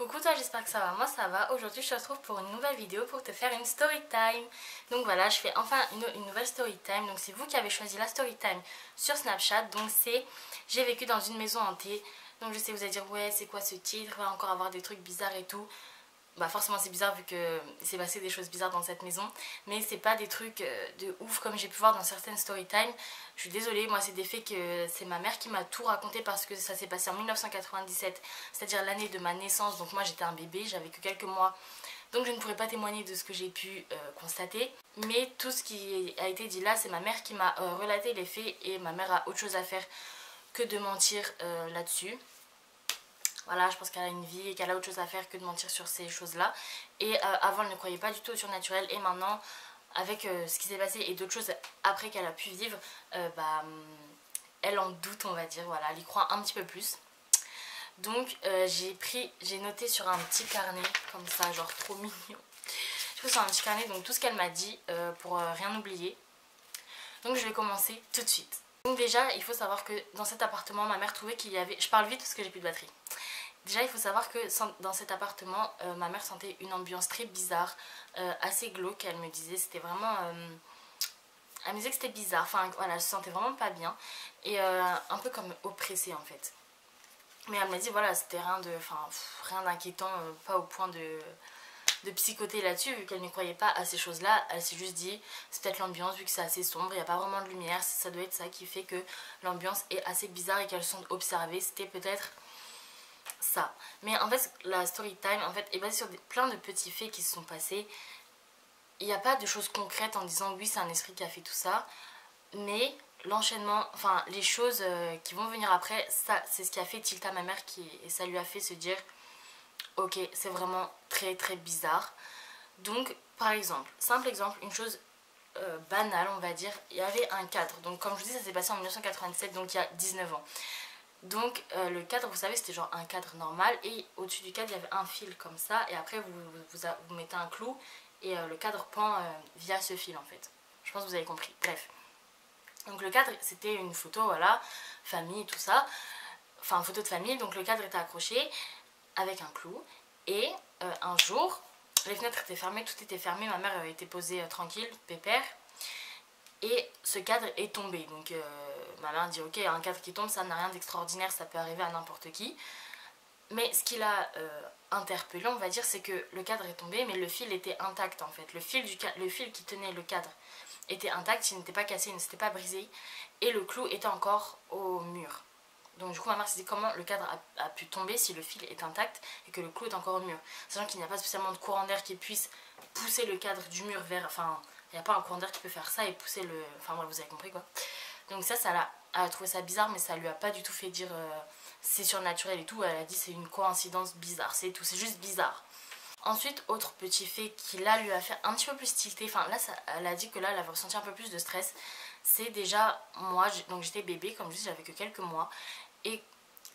Coucou toi, j'espère que ça va, moi ça va. Aujourd'hui je te retrouve pour une nouvelle vidéo pour te faire une story time. Donc voilà, je fais enfin une nouvelle story time. Donc c'est vous qui avez choisi la story time sur Snapchat. Donc c'est j'ai vécu dans une maison hantée. Donc je sais vous allez dire ouais c'est quoi ce titre, va encore avoir des trucs bizarres et tout. Bah forcément c'est bizarre vu que s'est passé des choses bizarres dans cette maison. Mais c'est pas des trucs de ouf comme j'ai pu voir dans certaines story time. Je suis désolée, moi c'est des faits que c'est ma mère qui m'a tout raconté parce que ça s'est passé en 1997, c'est-à-dire l'année de ma naissance. Donc moi j'étais un bébé, j'avais que quelques mois. Donc je ne pourrais pas témoigner de ce que j'ai pu constater. Mais tout ce qui a été dit là, c'est ma mère qui m'a relaté les faits. Et ma mère a autre chose à faire que de mentir là-dessus. Voilà, je pense qu'elle a une vie et qu'elle a autre chose à faire que de mentir sur ces choses-là. Et avant, elle ne croyait pas du tout au surnaturel. Et maintenant, avec ce qui s'est passé et d'autres choses après qu'elle a pu vivre, elle en doute, on va dire. Voilà, elle y croit un petit peu plus. Donc, j'ai noté sur un petit carnet, comme ça, genre trop mignon. J'ai pris sur un petit carnet, donc tout ce qu'elle m'a dit pour rien oublier. Donc, je vais commencer tout de suite. Donc déjà, il faut savoir que dans cet appartement, ma mère trouvait qu'il y avait... Je parle vite parce que j'ai plus de batterie. Déjà, il faut savoir que dans cet appartement, ma mère sentait une ambiance très bizarre, assez glauque. Elle me disait, c'était vraiment... elle me disait que c'était bizarre. Enfin, voilà, elle se sentait vraiment pas bien. Et un peu comme oppressée, en fait. Mais elle m'a dit, voilà, c'était rien d'inquiétant, pas au point de psychoter là-dessus, vu qu'elle ne croyait pas à ces choses-là. Elle s'est juste dit, c'est peut-être l'ambiance, vu que c'est assez sombre, il n'y a pas vraiment de lumière. Ça doit être ça qui fait que l'ambiance est assez bizarre et qu'elles sont observées. C'était peut-être... ça. Mais en fait, la story time en fait, est basée sur plein de petits faits qui se sont passés. Il n'y a pas de choses concrètes en disant oui, c'est un esprit qui a fait tout ça. Mais l'enchaînement, enfin, les choses qui vont venir après, ça, c'est ce qui a fait tilt à ma mère et ça lui a fait se dire ok, c'est vraiment très très bizarre. Donc, par exemple, simple exemple, une chose banale, on va dire, il y avait un cadre. Donc, comme je vous dis, ça s'est passé en 1997, donc il y a 19 ans. Donc le cadre, vous savez, c'était genre un cadre normal et au-dessus du cadre il y avait un fil comme ça et après vous mettez un clou et le cadre pend via ce fil en fait. Je pense que vous avez compris. Bref. Donc le cadre c'était une photo, voilà, famille, tout ça. Enfin photo de famille, donc le cadre était accroché avec un clou et un jour les fenêtres étaient fermées, tout était fermé, ma mère était posée tranquille, pépère. Et ce cadre est tombé. Donc ma mère dit ok, un cadre qui tombe, ça n'a rien d'extraordinaire, ça peut arriver à n'importe qui. Mais ce qui l'a interpellé, on va dire, c'est que le cadre est tombé, mais le fil était intact en fait. Le fil qui tenait le cadre était intact, il n'était pas cassé, il ne s'était pas brisé. Et le clou était encore au mur. Donc du coup ma mère s'est dit comment le cadre a pu tomber si le fil est intact et que le clou est encore au mur. Sachant qu'il n'y a pas spécialement de courant d'air qui puisse pousser le cadre du mur vers... Enfin, il n'y a pas un courant d'air qui peut faire ça et pousser le... Enfin bref, vous avez compris quoi. Donc ça elle a trouvé ça bizarre, mais ça lui a pas du tout fait dire c'est surnaturel et tout. Elle a dit c'est une coïncidence bizarre, c'est tout, c'est juste bizarre. Ensuite, autre petit fait qui là lui a fait un petit peu plus tilter, enfin là elle a dit que là elle avait ressenti un peu plus de stress. C'est déjà moi, donc j'étais bébé, comme je dis, j'avais que quelques mois. Et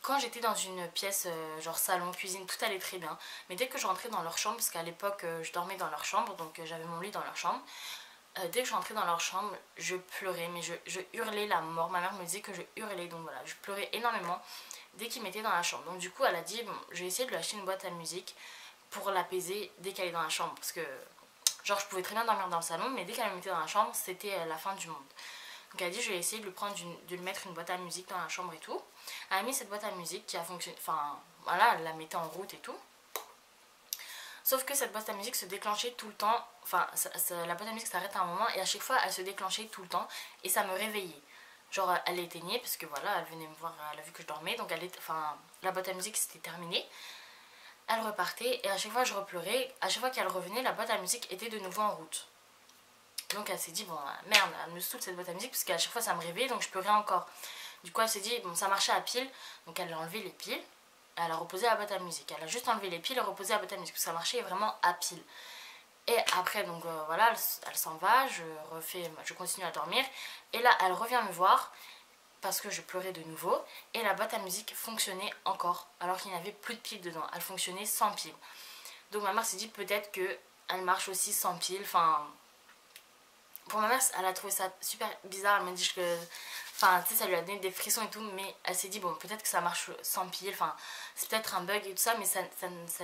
quand j'étais dans une pièce, genre salon, cuisine, tout allait très bien. Mais dès que je rentrais dans leur chambre, parce qu'à l'époque je dormais dans leur chambre, donc j'avais mon lit dans leur chambre. Dès que je rentrais dans leur chambre, je pleurais, mais je hurlais la mort. Ma mère me disait que je hurlais, donc voilà, je pleurais énormément dès qu'ils m'étaient dans la chambre. Donc du coup, elle a dit, bon, je vais essayer de lui acheter une boîte à musique pour l'apaiser dès qu'elle est dans la chambre. Parce que, genre, je pouvais très bien dormir dans le salon, mais dès qu'elle me mettait dans la chambre, c'était la fin du monde. Donc elle a dit, je vais essayer de lui mettre une boîte à musique dans la chambre et tout. Elle a mis cette boîte à musique qui a fonctionné, enfin, voilà, elle la mettait en route et tout. Sauf que cette boîte à musique se déclenchait tout le temps, enfin la boîte à musique s'arrête à un moment et à chaque fois elle se déclenchait tout le temps et ça me réveillait. Genre elle éteignait parce que voilà, elle venait me voir, elle a vu que je dormais, donc la boîte à musique c'était terminé. Elle repartait et à chaque fois je repleurais, à chaque fois qu'elle revenait la boîte à musique était de nouveau en route. Donc elle s'est dit bon merde, elle me saoule cette boîte à musique parce qu'à chaque fois ça me réveillait donc je pleurais encore. Du coup elle s'est dit bon ça marchait à pile, donc elle a enlevé les piles. Elle a reposé la boîte à musique. Elle a juste enlevé les piles et reposé la boîte à musique. Parce que ça marchait vraiment à pile. Et après, donc voilà, elle s'en va. Je continue à dormir. Et là, elle revient me voir parce que je pleurais de nouveau. Et la boîte à musique fonctionnait encore. Alors qu'il n'y avait plus de piles dedans. Elle fonctionnait sans piles. Donc ma mère s'est dit peut-être qu'elle marche aussi sans piles. Enfin, pour ma mère, elle a trouvé ça super bizarre. Elle m'a dit que, enfin, tu sais, ça lui a donné des frissons et tout, mais elle s'est dit, bon, peut-être que ça marche sans pile, enfin, c'est peut-être un bug et tout ça, mais ça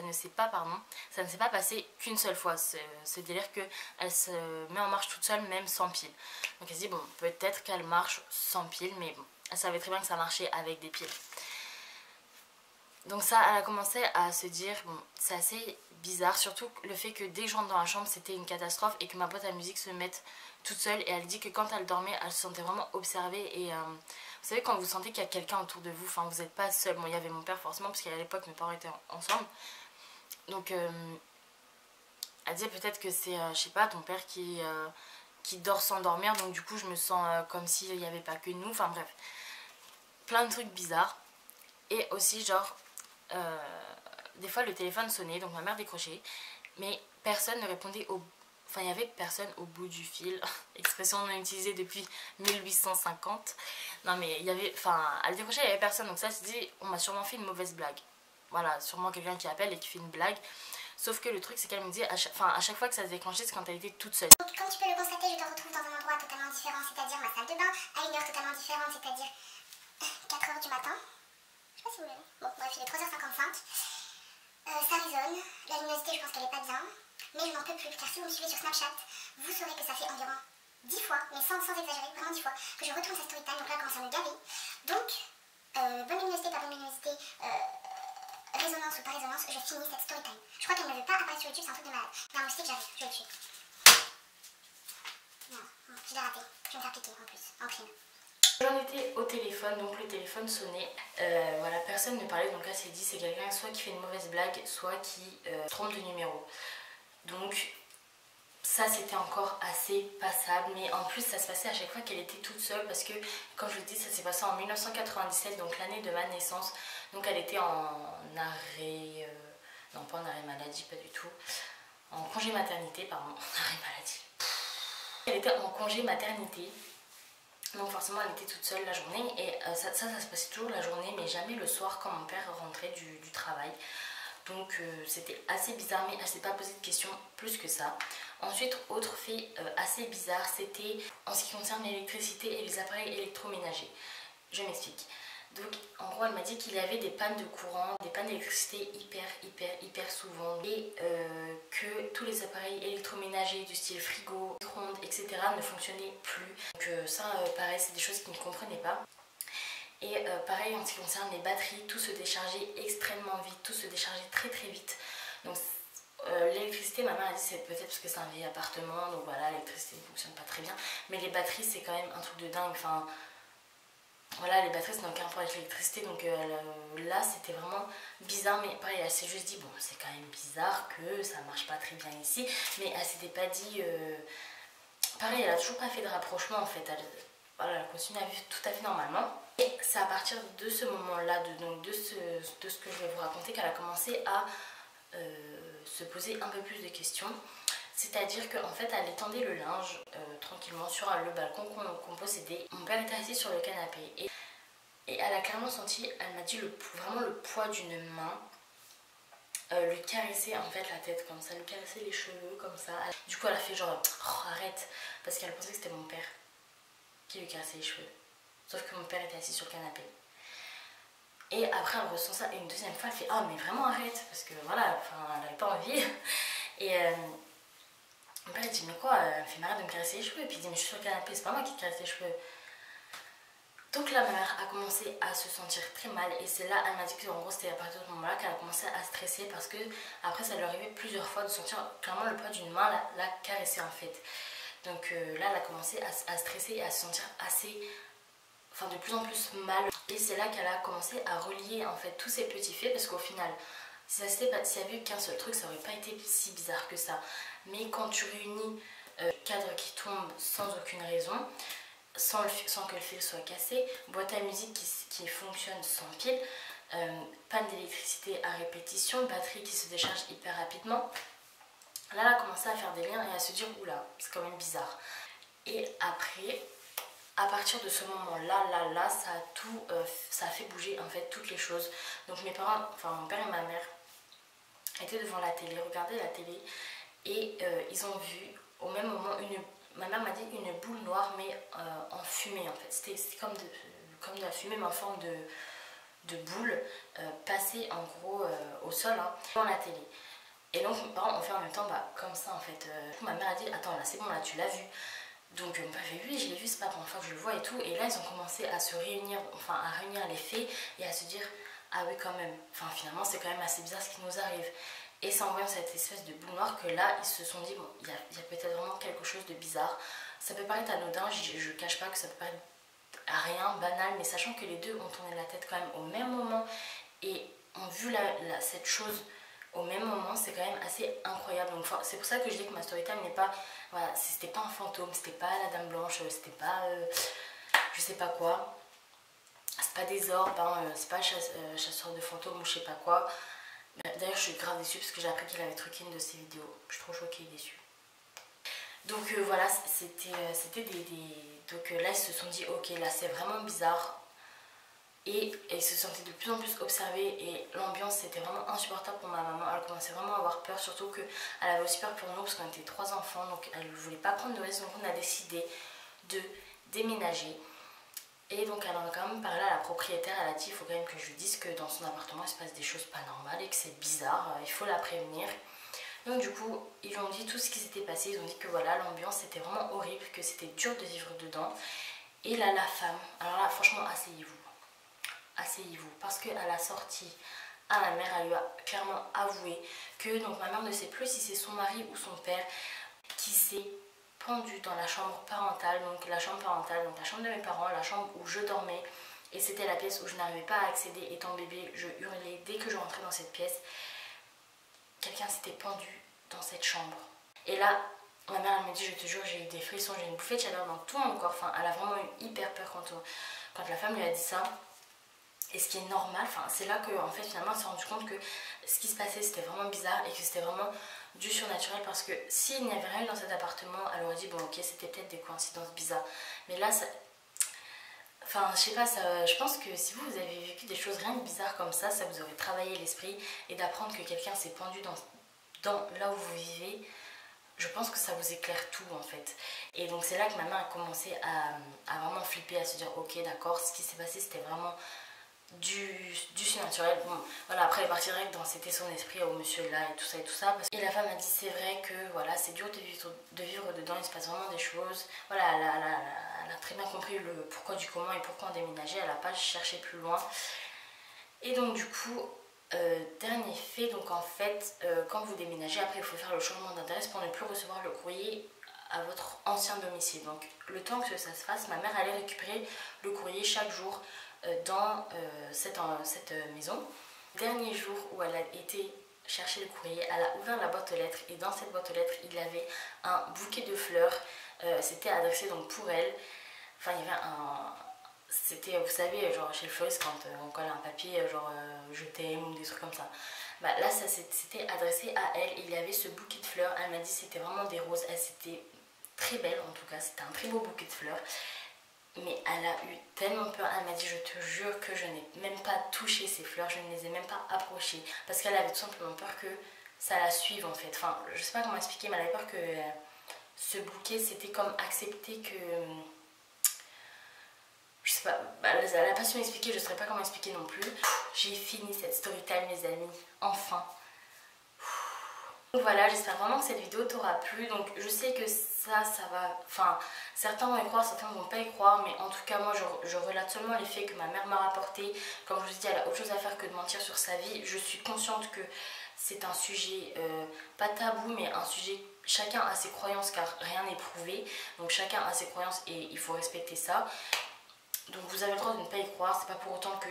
ne s'est pas, pardon, ça ne s'est pas passé qu'une seule fois, ce délire qu'elle se met en marche toute seule, même sans pile. Donc elle se dit, bon, peut-être qu'elle marche sans pile, mais bon, elle savait très bien que ça marchait avec des piles. Donc ça, elle a commencé à se dire, bon, c'est assez bizarre, surtout le fait que dès que je rentre dans la chambre, c'était une catastrophe et que ma boîte à musique se mette toute seule. Et elle dit que quand elle dormait, elle se sentait vraiment observée. Et vous savez, quand vous sentez qu'il y a quelqu'un autour de vous, enfin, vous n'êtes pas seul. Bon, il y avait mon père forcément, parce qu'à l'époque, mes parents étaient ensemble. Donc, elle disait peut-être que c'est, je sais pas, ton père qui dort sans dormir. Donc du coup, je me sens comme s'il n'y avait pas que nous. Enfin bref, plein de trucs bizarres. Et aussi, genre... des fois le téléphone sonnait, donc ma mère décrochait, mais personne ne répondait au... Enfin, il n'y avait personne au bout du fil. Expression non utilisée depuis 1850. Non mais il y avait... Enfin, elle décrochait, il n'y avait personne, donc ça se dit, on m'a sûrement fait une mauvaise blague. Voilà, sûrement quelqu'un qui appelle et qui fait une blague. Sauf que le truc, c'est qu'elle me dit, à chaque fois que ça se déclenchait, c'est quand elle était toute seule. Donc, comme tu peux le constater, je te retrouve dans un endroit totalement différent, c'est-à-dire ma salle de bain, à une heure totalement différente, c'est-à-dire 4h du matin. Je sais pas si vous l'avez. Bon, bref, il est 3h55. Ça résonne. La luminosité, je pense qu'elle est pas bien. Mais je n'en peux plus, car si vous me suivez sur Snapchat, vous saurez que ça fait environ 10 fois, mais sans exagérer, vraiment 10 fois, que je retourne cette story time. Donc là, elle commence à me gaver. Donc, bonne luminosité, pas bonne luminosité, résonance ou pas résonance, je finis cette story time. Je crois qu'elle ne veut pas apparaître sur YouTube, c'est un truc de malade. Il y a un moustique, j'arrive, je vais le tuer. Non, je l'ai raté. Je vais me faire piquer en plus, en prime. J'en étais au téléphone, donc le téléphone sonnait. Voilà, personne ne parlait, donc là c'est dit, c'est quelqu'un soit qui fait une mauvaise blague, soit qui trompe de numéro. Donc ça c'était encore assez passable, mais en plus ça se passait à chaque fois qu'elle était toute seule, parce que comme je vous le dis, ça s'est passé en 1997, donc l'année de ma naissance. Donc elle était en arrêt, non pas en arrêt maladie, pas du tout, en congé maternité, pardon, arrêt maladie. Elle était en congé maternité. Donc forcément elle était toute seule la journée et ça se passait toujours la journée, mais jamais le soir quand mon père rentrait du travail. Donc c'était assez bizarre, mais elle s'est pas posé de questions plus que ça. Ensuite, autre fait assez bizarre, c'était en ce qui concerne l'électricité et les appareils électroménagers. Je m'explique. Donc en gros elle m'a dit qu'il y avait des pannes de courant, des pannes d'électricité hyper souvent, et que tous les appareils électroménagers du style frigo, micro-ondes, etc. ne fonctionnaient plus. Donc ça pareil, c'est des choses qu'il ne comprenait pas. Et pareil en ce qui concerne les batteries, tout se déchargeait extrêmement vite, tout se déchargeait très vite. Donc l'électricité, ma mère a dit c'est peut-être parce que c'est un vieil appartement, donc voilà, l'électricité ne fonctionne pas très bien. Mais les batteries c'est quand même un truc de dingue, enfin... Voilà, les batteries, ça n'a aucun rapport avec l'électricité, donc là c'était vraiment bizarre, mais pareil, elle s'est juste dit, bon, c'est quand même bizarre que ça marche pas très bien ici, mais elle s'était pas dit, pareil, elle a toujours pas fait de rapprochement en fait, voilà, elle continue à vivre tout à fait normalement. Et c'est à partir de ce moment-là, de ce que je vais vous raconter, qu'elle a commencé à se poser un peu plus de questions. C'est-à-dire qu'en fait, elle étendait le linge tranquillement sur le balcon qu'on possédait. Mon père était assis sur le canapé et elle a clairement senti, elle m'a dit vraiment le poids d'une main lui caresser en fait la tête comme ça, lui caresser les cheveux comme ça. Du coup, elle a fait genre oh, arrête, parce qu'elle pensait que c'était mon père qui lui caressait les cheveux. Sauf que mon père était assis sur le canapé. Et après, elle ressent ça et une deuxième fois, elle fait oh, mais vraiment arrête, parce que voilà, elle n'avait pas envie. Et mon père il dit mais quoi, elle fait marre de me caresser les cheveux, et puis il dit mais je suis sur le canapé, c'est pas moi qui te caresse les cheveux. Donc la mère a commencé à se sentir très mal, et c'est là, elle m'a dit que en gros c'était à partir de ce moment là qu'elle a commencé à stresser, parce que après ça lui arrivait plusieurs fois de sentir clairement le poids d'une main la caresser en fait. Donc là elle a commencé à stresser et à se sentir assez, enfin de plus en plus mal, et c'est là qu'elle a commencé à relier en fait tous ces petits faits, parce qu'au final s'il n'y avait eu qu'un seul truc, ça aurait pas été si bizarre que ça. Mais quand tu réunis cadre qui tombe sans aucune raison, sans que le fil soit cassé, boîte à musique qui fonctionne sans pile, panne d'électricité à répétition, batterie qui se décharge hyper rapidement, là elle a commencé à faire des liens et à se dire oula, c'est quand même bizarre. Et après, à partir de ce moment-là, ça a fait bouger en fait toutes les choses. Donc mes parents, enfin mon père et ma mère étaient devant la télé, regardaient la télé, et ils ont vu au même moment ma mère m'a dit une boule noire mais en fumée en fait. C'était comme de la fumée mais en forme de boule passée en gros au sol hein, dans la télé. Et donc mes parents ont fait en même temps comme ça en fait. Ma mère a dit attends là c'est bon là tu l'as vu. Donc mon père fait oui je l'ai vu, c'est pas la première fois que je le vois et tout. Et là ils ont commencé à se réunir, enfin à réunir les faits et à se dire ah oui quand même, enfin finalement c'est quand même assez bizarre ce qui nous arrive. Et c'est en voyant cette espèce de boule noire que là ils se sont dit bon il y a peut-être vraiment quelque chose de bizarre. Ça peut paraître anodin, je cache pas que ça peut paraître rien, banal, mais sachant que les deux ont tourné la tête quand même au même moment et ont vu cette chose au même moment, c'est quand même assez incroyable. Donc c'est pour ça que je dis que ma story time n'est pas, voilà, c'était pas un fantôme, c'était pas la dame blanche, c'était pas je sais pas quoi, c'est pas des orbes, hein, c'est pas chasseur de fantômes ou je sais pas quoi. D'ailleurs je suis grave déçue parce que j'ai appris qu'il avait truqué une de ses vidéos, je suis trop choquée et déçue. Donc voilà, c'était donc là ils se sont dit ok là c'est vraiment bizarre. Et ils se sentaient de plus en plus observés et l'ambiance c'était vraiment insupportable pour ma maman. Elle commençait vraiment à avoir peur, surtout qu'elle avait aussi peur pour nous parce qu'on était 3 enfants, donc elle ne voulait pas prendre de risque, donc on a décidé de déménager. Et donc elle en a quand même parlé à la propriétaire, elle a dit il faut quand même que je lui dise que dans son appartement il se passe des choses pas normales et que c'est bizarre, il faut la prévenir. Donc du coup ils lui ont dit tout ce qui s'était passé, ils ont dit que voilà l'ambiance c'était vraiment horrible, que c'était dur de vivre dedans. Et là la femme, alors là franchement asseyez-vous, parce qu'à la sortie à ma mère, elle lui a clairement avoué que donc ma mère ne sait plus si c'est son mari ou son père qui s'est pendu dans la chambre parentale, donc la chambre parentale, donc la chambre de mes parents, la chambre où je dormais, et c'était la pièce où je n'arrivais pas à accéder étant bébé, je hurlais dès que je rentrais dans cette pièce, quelqu'un s'était pendu dans cette chambre. Et là, ma mère elle me dit je te jure j'ai eu des frissons, j'ai une bouffée de chaleur dans tout mon corps, enfin elle a vraiment eu hyper peur quand la femme lui a dit ça. Et ce qui est normal, enfin, c'est là que en fait, finalement, elle s'est rendue compte que ce qui se passait, c'était vraiment bizarre et que c'était vraiment du surnaturel parce que s'il n'y avait rien eu dans cet appartement, elle aurait dit, bon, ok, c'était peut-être des coïncidences bizarres. Mais là, ça... Enfin, je sais pas, je pense que si vous avez vécu des choses rien de bizarres comme ça vous aurait travaillé l'esprit et d'apprendre que quelqu'un s'est pendu dans là où vous vivez, je pense que ça vous éclaire tout en fait. Et donc c'est là que ma mère a commencé à vraiment flipper, à se dire, ok, d'accord, ce qui s'est passé, c'était vraiment du surnaturel. Bon, voilà, après elle est partie direct dans c'était son esprit au monsieur là et tout ça. Et la femme a dit c'est vrai que voilà, c'est dur de vivre dedans, il se passe vraiment des choses. Voilà, elle a très bien compris le pourquoi du comment et pourquoi on déménageait, elle n'a pas cherché plus loin. Et donc du coup, dernier fait, donc en fait, quand vous déménagez, après il faut faire le changement d'adresse pour ne plus recevoir le courrier à votre ancien domicile. Donc le temps que ça se fasse, ma mère allait récupérer le courrier chaque jour dans cette maison. Dernier jour où elle a été chercher le courrier, elle a ouvert la boîte aux lettres et dans cette boîte aux lettres il y avait un bouquet de fleurs, c'était adressé donc pour elle. Enfin il y avait c'était, vous savez, genre chez le fleuriste quand on colle un papier genre je t'aime ou des trucs comme ça. Là ça c'était adressé à elle, il y avait ce bouquet de fleurs, elle m'a dit c'était vraiment des roses, elle c'était très belle en tout cas, c'était un très beau bouquet de fleurs. Mais elle a eu tellement peur, elle m'a dit je te jure que je n'ai même pas touché ces fleurs, je ne les ai même pas approchées. Parce qu'elle avait tout simplement peur que ça la suive en fait. Enfin, je sais pas comment expliquer, mais elle avait peur que ce bouquet, c'était comme accepter que... Je sais pas, elle a pas su m'expliquer, je ne saurais pas comment expliquer non plus. J'ai fini cette story time les amis, enfin. Donc voilà, j'espère vraiment que cette vidéo t'aura plu. Donc je sais que ça va... Enfin, certains vont y croire, certains ne vont pas y croire. Mais en tout cas, moi, je relate seulement les faits que ma mère m'a rapportés. Comme je vous dis, elle a autre chose à faire que de mentir sur sa vie. Je suis consciente que c'est un sujet, pas tabou, mais un sujet... Chacun a ses croyances car rien n'est prouvé. Donc chacun a ses croyances et il faut respecter ça. Donc vous avez le droit de ne pas y croire. C'est pas pour autant que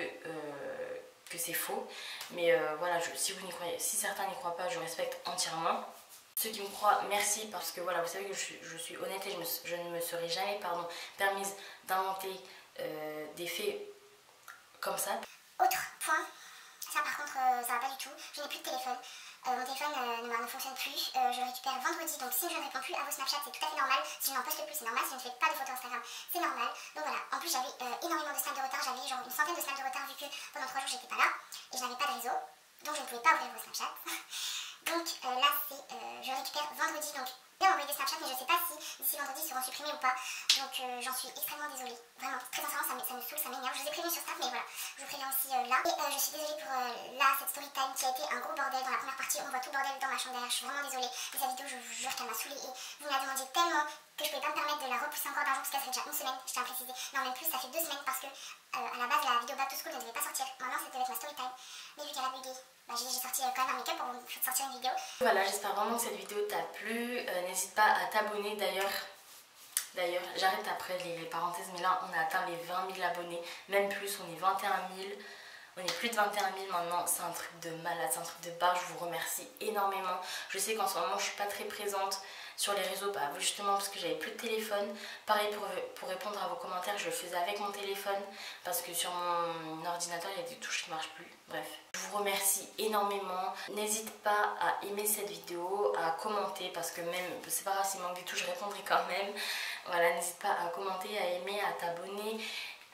c'est faux, mais voilà, si certains n'y croient pas, je respecte entièrement. Ceux qui me croient, merci, parce que voilà, vous savez que je suis honnête et je ne me serais jamais permise d'inventer des faits comme ça. Autre point, ça par contre ça va pas du tout, je n'ai plus de téléphone. Mon téléphone ne fonctionne plus, je le récupère vendredi, donc si je ne réponds plus à vos Snapchat c'est tout à fait normal, si je n'en poste plus c'est normal, si je ne fais pas de photos Instagram c'est normal. Donc voilà, en plus j'avais énormément de snaps de retard, j'avais genre une centaine de snaps de retard vu que pendant 3 jours j'étais pas là et je n'avais pas de réseau, donc je ne pouvais pas ouvrir vos Snapchat. Donc là je récupère vendredi, donc bien envoyer des snaps Snapchat, mais je sais pas si d'ici vendredi ils seront supprimés ou pas. Donc j'en suis extrêmement désolée. Vraiment, très sincèrement, ça me saoule, ça m'énerve. Je vous ai prévenu sur Snap, mais voilà, je vous préviens aussi là. Et je suis désolée pour cette story time qui a été un gros bordel. Dans la première partie, on voit tout le bordel dans ma chambre derrière. Je suis vraiment désolée. Mais cette vidéo, je vous jure qu'elle m'a saoulée. Et vous me la demandiez tellement que je pouvais pas me permettre de la repousser encore d'un jour, parce qu'elle fait déjà une semaine, je tiens à préciser. Non, même plus, ça fait 2 semaines parce que à la base, la vidéo Back to School ne devait pas sortir. Maintenant, c'était avec ma story time. Mais vu qu'elle a bugué, bah, j'ai sorti quand même un make-up pour vous sortir une vidéo. Voilà, j'espère vraiment que cette vidéo t'a plu. N'hésite pas à t'abonner d'ailleurs. J'arrête après les parenthèses, mais là on a atteint les 20 000 abonnés, même plus, on est 21 000. On est plus de 21 000 maintenant, c'est un truc de malade, c'est un truc de barre, je vous remercie énormément. Je sais qu'en ce moment je suis pas très présente sur les réseaux, bah, justement parce que j'avais plus de téléphone. Pareil pour répondre à vos commentaires, je le faisais avec mon téléphone parce que sur mon ordinateur il y a des touches qui ne marchent plus. Bref, je vous remercie énormément. N'hésite pas à aimer cette vidéo, à commenter parce que même, c'est pas grave s'il manque des touches, je répondrai quand même. Voilà, n'hésite pas à commenter, à aimer, à t'abonner.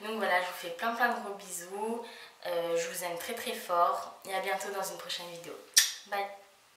Donc voilà, je vous fais plein de gros bisous. Je vous aime très fort et à bientôt dans une prochaine vidéo. Bye!